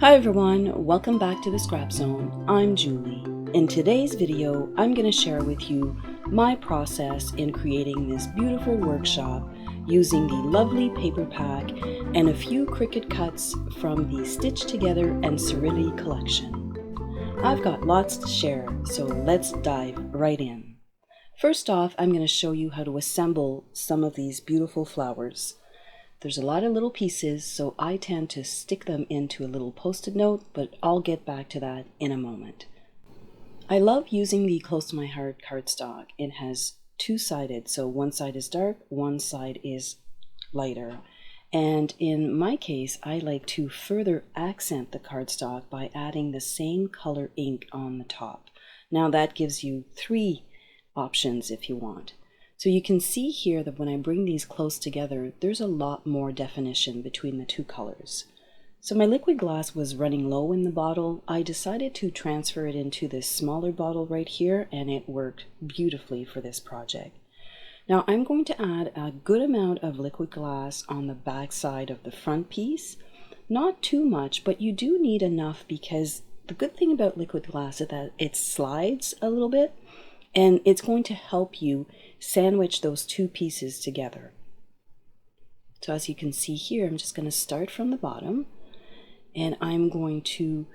Hi everyone, welcome back to the Scrap Zone. I'm Julie. In today's video, I'm going to share with you my process in creating this beautiful workshop using the lovely paper pack and a few Cricut cuts from the Stitch Together and Serenity collection. I've got lots to share, so let's dive right in. First off, I'm going to show you how to assemble some of these beautiful flowers. There's a lot of little pieces, so I tend to stick them into a little post-it note, but I'll get back to that in a moment. I love using the Close to My Heart cardstock. It has two-sided, so one side is dark, one side is lighter. And in my case, I like to further accent the cardstock by adding the same color ink on the top. Now that gives you three options if you want. So you can see here that when I bring these close together, there's a lot more definition between the two colors. So my liquid glass was running low in the bottle. I decided to transfer it into this smaller bottle right here, and it worked beautifully for this project. Now I'm going to add a good amount of liquid glass on the back side of the front piece. Not too much, but you do need enough because the good thing about liquid glass is that it slides a little bit, and it's going to help you sandwich those two pieces together. So as you can see here, I'm just going to start from the bottom, and I'm going to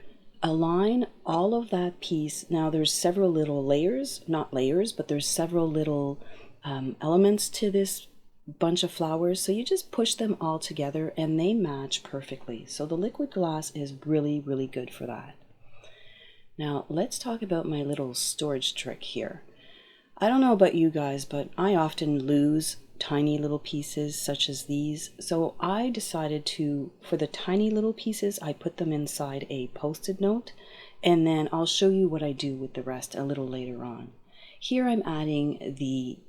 align all of that piece. Now there's several little layers, not layers, but there's several little elements to this bunch of flowers, so you just push them all together and they match perfectly. So the liquid glass is really good for that. Now let's talk about my little storage trick here. I don't know about you guys, but I often lose tiny little pieces such as these. So I decided to, for the tiny little pieces, I put them inside a post-it note, and then I'll show you what I do with the rest a little later on. Here I'm adding the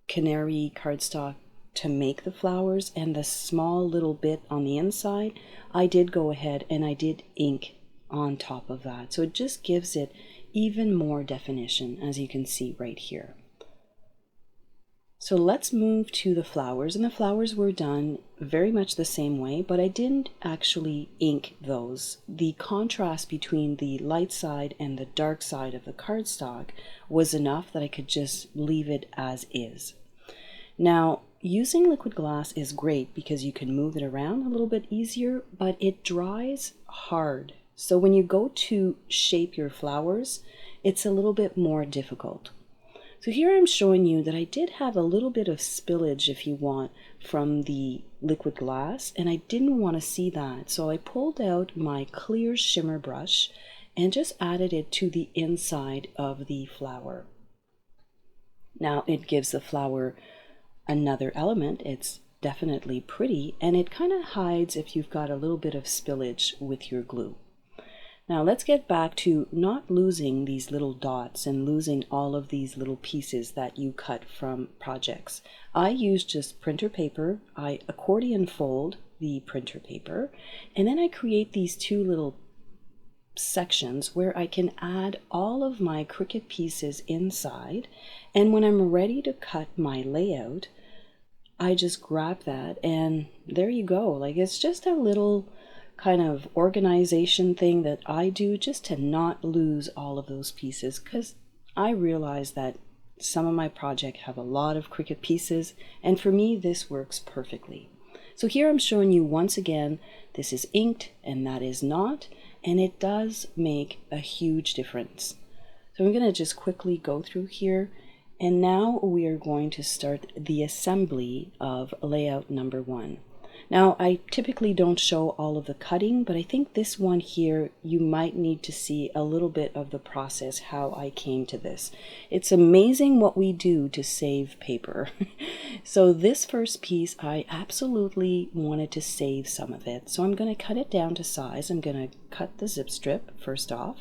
canary cardstock to make the flowers, and the small little bit on the inside, I did go ahead and I did ink on top of that. So it just gives it even more definition, as you can see right here. So let's move to the flowers, and the flowers were done very much the same way, but I didn't actually ink those. The contrast between the light side and the dark side of the cardstock was enough that I could just leave it as is. Now, using liquid glass is great because you can move it around a little bit easier, but it dries hard. So when you go to shape your flowers, it's a little bit more difficult. So here I'm showing you that I did have a little bit of spillage, if you want, from the liquid glass, and I didn't want to see that. So I pulled out my clear shimmer brush and just added it to the inside of the flower. Now it gives the flower another element. It's definitely pretty, and it kind of hides if you've got a little bit of spillage with your glue. Now let's get back to not losing these little dots and losing all of these little pieces that you cut from projects. I use just printer paper. I accordion fold the printer paper, and then I create these two little sections where I can add all of my Cricut pieces inside, and when I'm ready to cut my layout, I just grab that and there you go. Like, it's just a little kind of organization thing that I do just to not lose all of those pieces, because I realize that some of my projects have a lot of Cricut pieces, and for me this works perfectly. So here I'm showing you once again, this is inked and that is not, and it does make a huge difference. So I'm going to just quickly go through here, and now we are going to start the assembly of layout number 1. Now, I typically don't show all of the cutting, but I think this one here, you might need to see a little bit of the process, how I came to this. It's amazing what we do to save paper. So this first piece, I absolutely wanted to save some of it. So I'm going to cut it down to size. I'm going to cut the zip strip first off,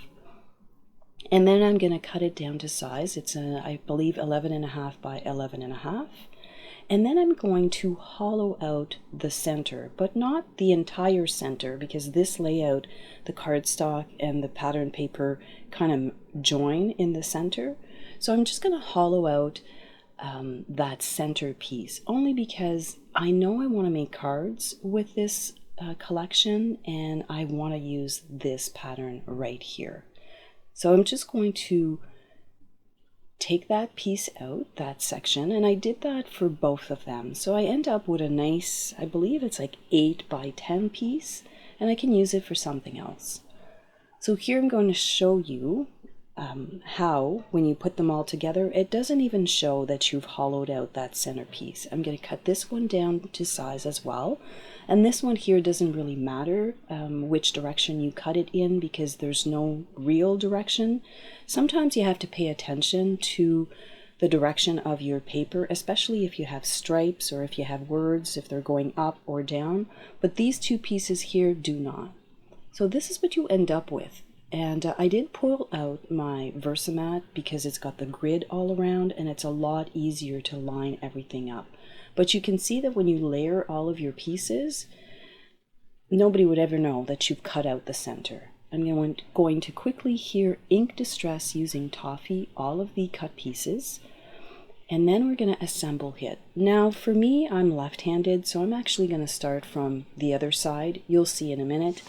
and then I'm going to cut it down to size. It's, I believe, 11.5 by 11.5. And then I'm going to hollow out the center, but not the entire center, because this layout, the cardstock and the pattern paper kind of join in the center. So I'm just going to hollow out that center piece, only because I know I want to make cards with this collection, and I want to use this pattern right here. So I'm just going to take that piece out, that section, and I did that for both of them. So I end up with a nice, I believe it's like 8 by 10 piece, and I can use it for something else. So here I'm going to show you how, when you put them all together, it doesn't even show that you've hollowed out that center piece. I'm going to cut this one down to size as well. And this one here doesn't really matter which direction you cut it in, because there's no real direction. Sometimes you have to pay attention to the direction of your paper, especially if you have stripes or if you have words, if they're going up or down. But these two pieces here do not. So this is what you end up with. And I did pull out my Versamat because it's got the grid all around and it's a lot easier to line everything up. But you can see that when you layer all of your pieces, nobody would ever know that you've cut out the center. I'm going to quickly here ink distress using toffee all of the cut pieces, and then we're going to assemble it. Now for me, I'm left-handed, so I'm actually going to start from the other side. You'll see in a minute.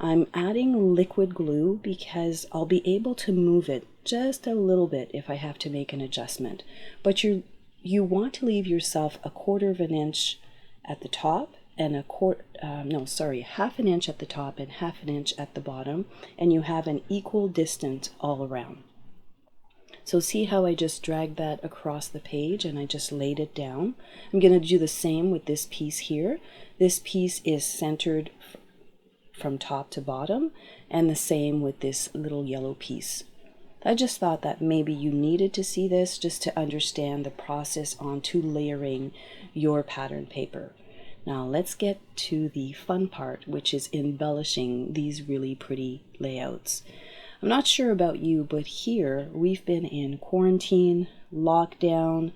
I'm adding liquid glue because I'll be able to move it just a little bit if I have to make an adjustment. But you want to leave yourself a 1/4 of an inch at the top and half an inch at the top and half an inch at the bottom, and you have an equal distance all around. So see how I just dragged that across the page and I just laid it down. I'm going to do the same with this piece here. This piece is centered from top to bottom, and the same with this little yellow piece. I just thought that maybe you needed to see this just to understand the process onto layering your pattern paper. Now let's get to the fun part, which is embellishing these really pretty layouts. I'm not sure about you, but here we've been in quarantine, lockdown.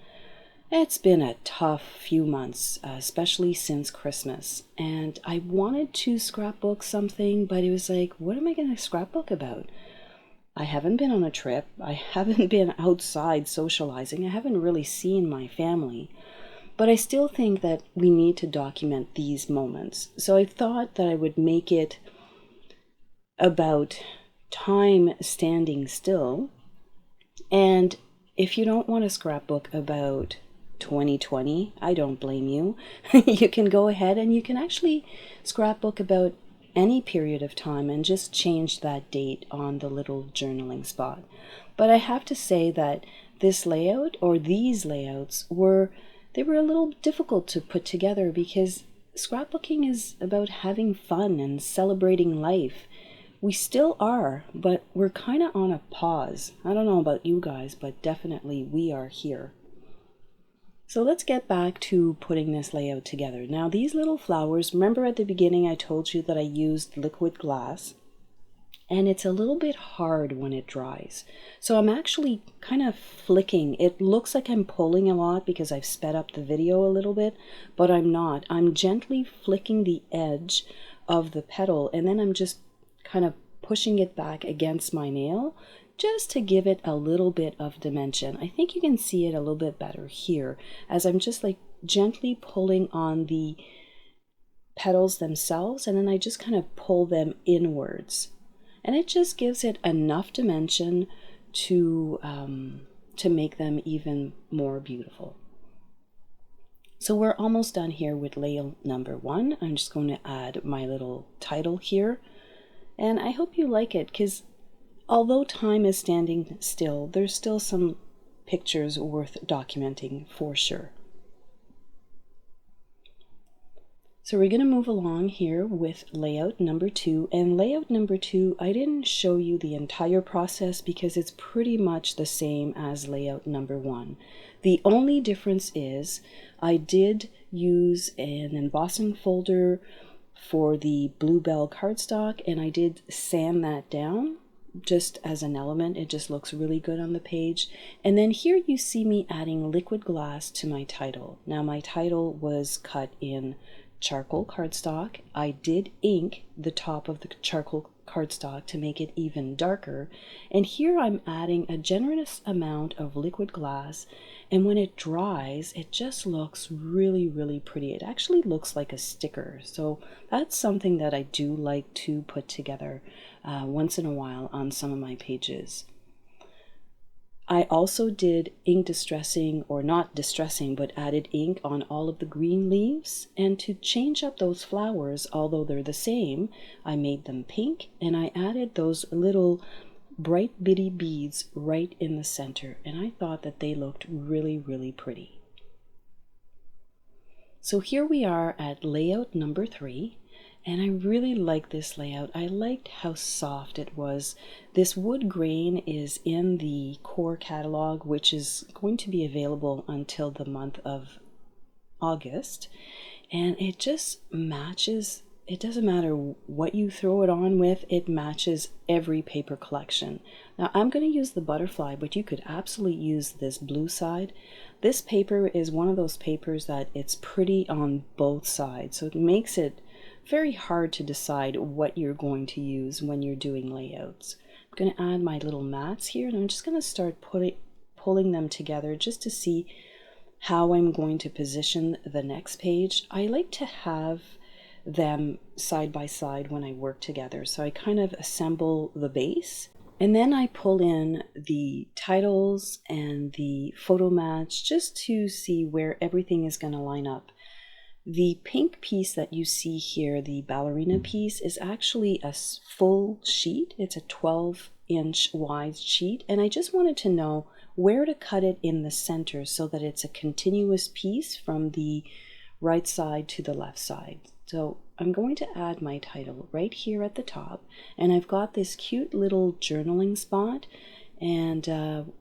It's been a tough few months, especially since Christmas, and I wanted to scrapbook something, but it was like, what am I going to scrapbook about? I haven't been on a trip, I haven't been outside socializing, I haven't really seen my family, but I still think that we need to document these moments. So I thought that I would make it about time standing still, and if you don't want to scrapbook about 2020, I don't blame you. You can go ahead and you can actually scrapbook about any period of time and just change that date on the little journaling spot. But I have to say that this layout, or these layouts, were a little difficult to put together because scrapbooking is about having fun and celebrating life. We still are, but we're kind of on a pause. I don't know about you guys, but definitely we are here. So let's get back to putting this layout together. Now these little flowers, remember at the beginning I told you that I used liquid glass, and it's a little bit hard when it dries. So I'm actually kind of flicking. It looks like I'm pulling a lot because I've sped up the video a little bit, but I'm not. I'm gently flicking the edge of the petal, and then I'm just kind of pushing it back against my nail just to give it a little bit of dimension. I think you can see it a little bit better here as I'm just like gently pulling on the petals themselves, and then I just kind of pull them inwards, and it just gives it enough dimension to make them even more beautiful. So we're almost done here with layout number 1. I'm just going to add my little title here, and I hope you like it because although time is standing still, there's still some pictures worth documenting for sure. So we're going to move along here with layout number 2, and layout number 2, I didn't show you the entire process because it's pretty much the same as layout number 1. The only difference is I did use an embossing folder for the blue Belle cardstock, and I did sand that down just as an element. It just looks really good on the page. And then here you see me adding liquid glass to my title. Now my title was cut in charcoal cardstock. I did ink the top of the charcoal cardstock to make it even darker, and here I'm adding a generous amount of liquid glass, and when it dries it just looks really pretty. It actually looks like a sticker, so that's something that I do like to put together once in a while on some of my pages. I also did ink distressing, or not distressing, but added ink on all of the green leaves. And to change up those flowers, although they're the same, I made them pink, and I added those little bright bitty beads right in the center. And I thought that they looked really pretty. So here we are at layout number 3. And I really like this layout. I liked how soft it was. This wood grain is in the core catalog, which is going to be available until the month of August. And it just matches. It doesn't matter what you throw it on with, it matches every paper collection. Now I'm going to use the butterfly, but you could absolutely use this blue side. This paper is one of those papers that it's pretty on both sides, so it makes it very hard to decide what you're going to use when you're doing layouts. I'm going to add my little mats here, and I'm just going to start pulling them together just to see how I'm going to position the next page. I like to have them side by side when I work together, so I kind of assemble the base, and then I pull in the titles and the photo mats just to see where everything is going to line up. The pink piece that you see here, the ballerina piece, is actually a full sheet. It's a 12-inch wide sheet, and I just wanted to know where to cut it in the center so that it's a continuous piece from the right side to the left side. So I'm going to add my title right here at the top, and I've got this cute little journaling spot, and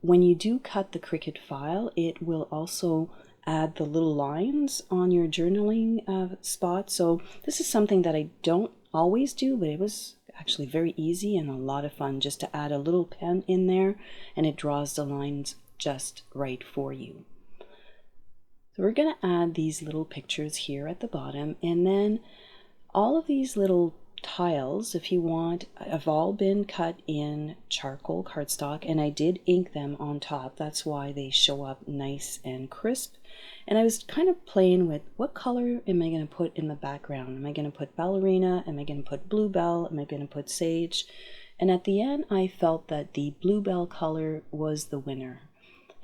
when you do cut the Cricut file, it will also add the little lines on your journaling spot. So this is something that I don't always do, but it was actually very easy and a lot of fun just to add a little pen in there, and it draws the lines just right for you. So we're going to add these little pictures here at the bottom, and then all of these little tiles, if you want, have all been cut in charcoal cardstock, and I did ink them on top. That's why they show up nice and crisp. And I was kind of playing with what color am I going to put in the background. Am I going to put ballerina? Am I going to put bluebell? Am I going to put sage? And at the end, I felt that the bluebell color was the winner.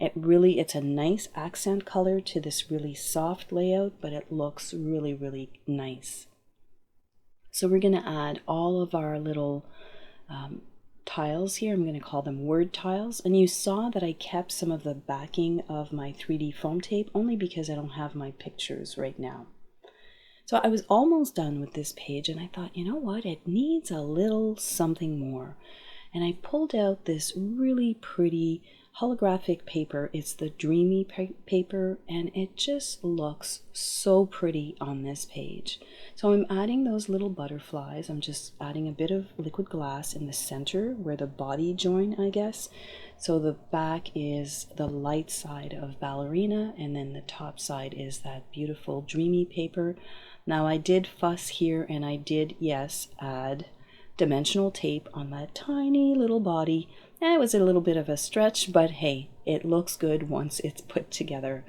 It's a nice accent color to this really soft layout, but it looks really nice. So we're going to add all of our little tiles here. I'm going to call them word tiles. And you saw that I kept some of the backing of my 3D foam tape only because I don't have my pictures right now. So I was almost done with this page, and I thought, you know what, it needs a little something more. And I pulled out this really pretty holographic paper. It's the Dreamy paper, and it just looks so pretty on this page. So I'm adding those little butterflies. I'm just adding a bit of liquid glass in the center where the body join, I guess. So the back is the light side of ballerina, and then the top side is that beautiful Dreamy paper. Now I did fuss here, and I did, yes, add dimensional tape on that tiny little body. It was a little bit of a stretch, but hey, it looks good once it's put together.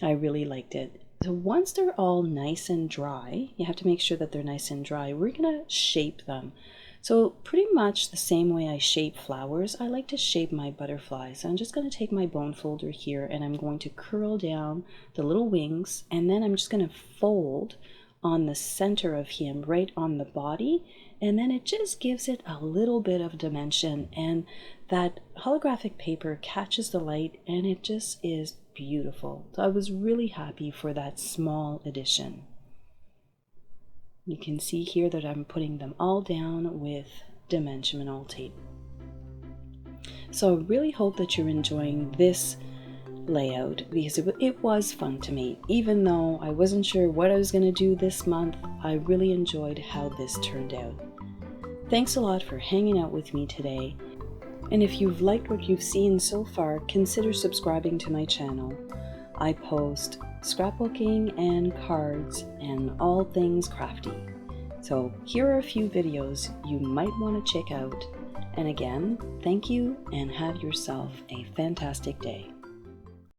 I really liked it. So once they're all nice and dry, you have to make sure that they're nice and dry, we're gonna shape them. So pretty much the same way I shape flowers, I like to shape my butterflies. So I'm just gonna take my bone folder here, and I'm going to curl down the little wings, and then I'm just gonna fold on the center of him, right on the body, and then it just gives it a little bit of dimension, and that holographic paper catches the light, and it just is beautiful. So I was really happy for that small addition. You can see here that I'm putting them all down with dimensional tape. So I really hope that you're enjoying this layout, because it was fun to me. Even though I wasn't sure what I was going to do this month, I really enjoyed how this turned out. Thanks a lot for hanging out with me today, and if you've liked what you've seen so far, consider subscribing to my channel. I post scrapbooking and cards and all things crafty. So here are a few videos you might want to check out. And again, thank you and have yourself a fantastic day.